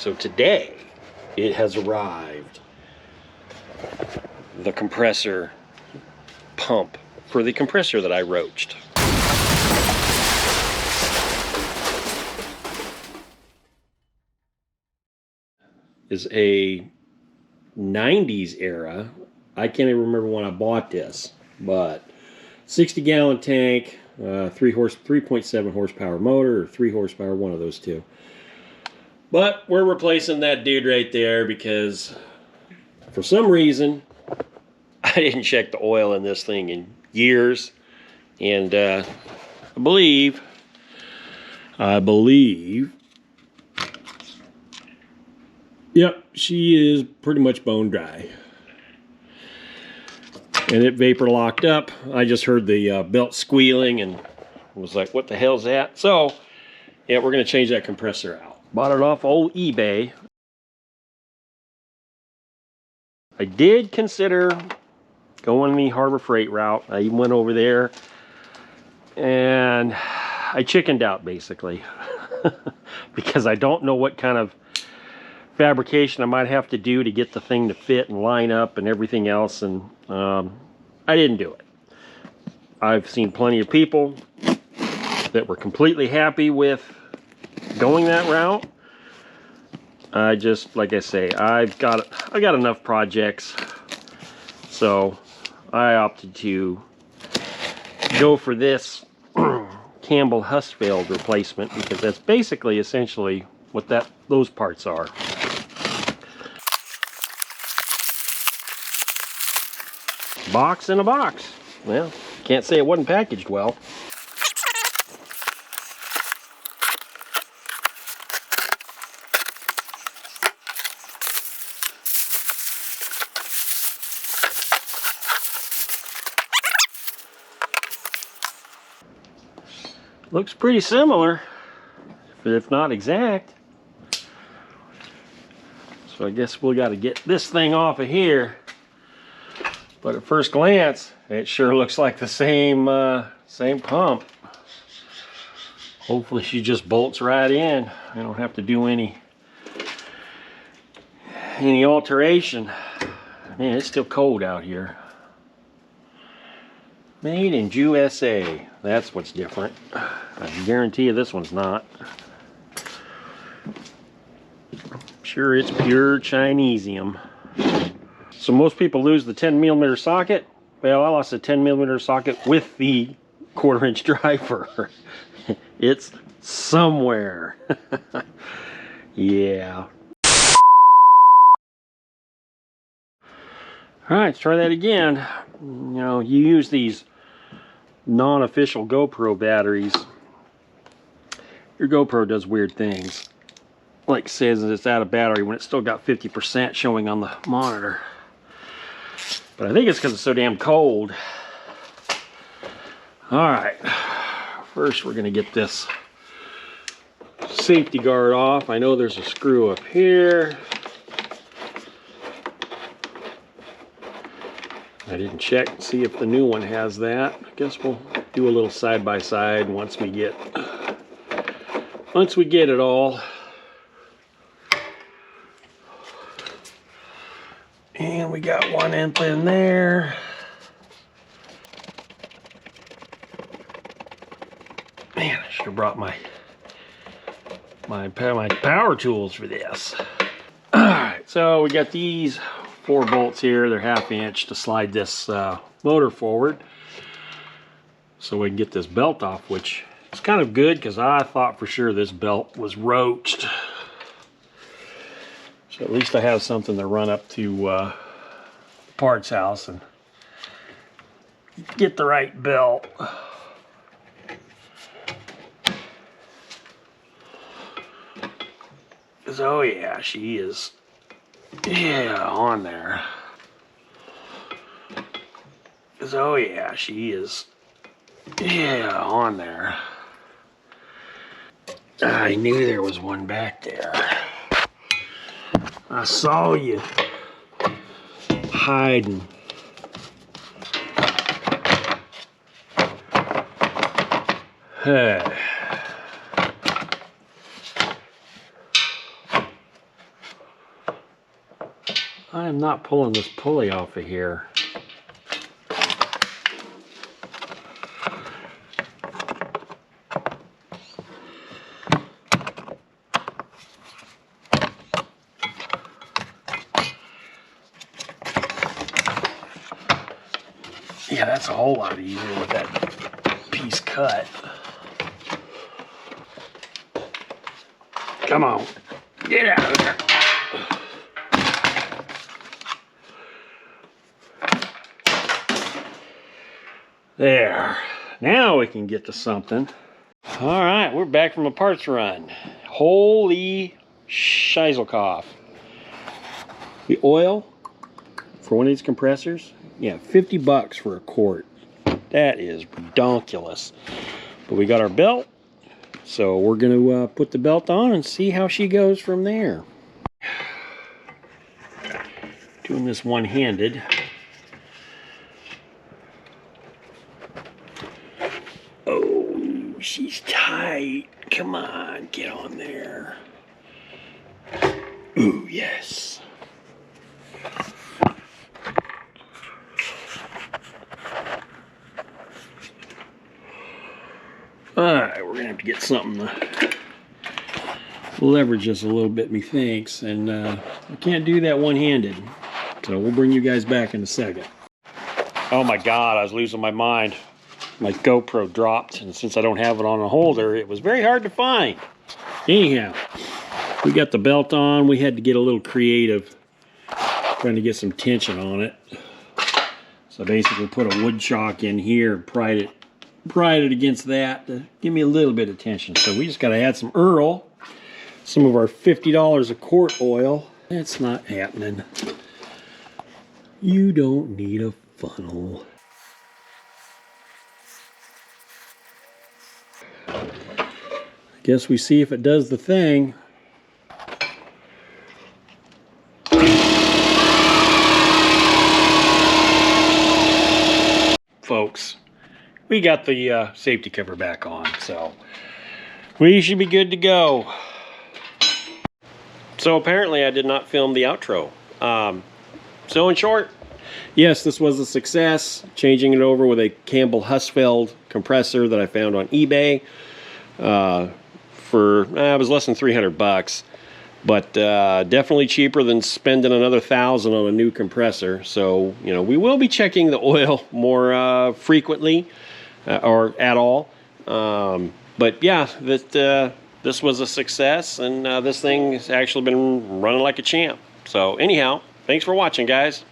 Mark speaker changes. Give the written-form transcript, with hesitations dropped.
Speaker 1: So today it has arrived. The compressor pump for the compressor that I roached. Is a 90s era. I can't even remember when I bought this, but 60-gallon tank, 3.7 horsepower motor, or 3 horsepower, one of those two. But we're replacing that dude right there because for some reason I didn't check the oil in this thing in years, and I believe yep, she is pretty much bone dry. And it vapor locked up. I just heard the belt squealing and was like, what the hell's that? So, yeah, we're going to change that compressor out. Bought it off old eBay. I did consider going the Harbor Freight route. I even went over there and I chickened out basically because I don't know what kind of fabrication I might have to do to get the thing to fit and line up and everything else, and I didn't do it. I've seen plenty of people that were completely happy with going that route. I just, like I say, I got enough projects, so I opted to go for this Campbell Husky replacement because that's basically essentially what those parts are. Box in a box. Well, can't say it wasn't packaged well. Looks pretty similar, if not exact. So I guess we got to get this thing off of here. But at first glance, it sure looks like the same pump. Hopefully she just bolts right in. I don't have to do any alteration. Man, it's still cold out here. Made in USA. That's what's different. I guarantee you this one's not. I'm sure it's pure Chinesium. So most people lose the 10mm socket. Well, I lost a 10mm socket with the 1/4-inch driver. It's somewhere. Yeah. All right, let's try that again. You know, you use these non-official GoPro batteries. Your GoPro does weird things. Like says that it's out of battery when it's still got 50% showing on the monitor. But I think it's because it's so damn cold. Alright, first we're going to get this safety guard off. I know there's a screw up here. I didn't check and see if the new one has that. I guess we'll do a little side by side once we get it all. And we got one end in there. Man, I should have brought my power tools for this. Alright, so we got these 4 bolts here. They're 1/2 inch to slide this motor forward so we can get this belt off, which is kind of good because I thought for sure this belt was roached. So at least I have something to run up to parts house and get the right belt. Because oh yeah, she is on there. Because oh yeah, she is on there. I knew there was one back there. I saw you hiding. I am not pulling this pulley off of here. Yeah, that's a whole lot easier with that piece cut. Come on, get out of there. There, now we can get to something. All right, we're back from a parts run. Holy shizzlecoff. The oil for one of these compressors, yeah, 50 bucks for a quart. That is redonkulous. But we got our belt, so we're gonna put the belt on and see how she goes from there. Doing this one-handed. Oh, she's tight. Come on, get on there. Ooh, yes. Alright, we're gonna have to get something to leverage us a little bit, methinks, and I can't do that one-handed. So we'll bring you guys back in a second. Oh my God, I was losing my mind. My GoPro dropped, and since I don't have it on a holder, it was very hard to find. Anyhow, we got the belt on. We had to get a little creative, trying to get some tension on it. So basically put a wood chock in here and pried it against that to give me a little bit of tension. So we just got to add some Earl, some of our $50 a quart oil. That's not happening. You don't need a funnel. Guess we see if it does the thing. Folks, we got the safety cover back on, so we should be good to go. So apparently I did not film the outro. So in short, yes, this was a success, changing it over with a Campbell Husky compressor that I found on eBay. It was less than 300 bucks, but definitely cheaper than spending another $1,000 on a new compressor. So, you know, we will be checking the oil more frequently or at all. But yeah, this was a success, and this thing has actually been running like a champ. So anyhow, thanks for watching, guys.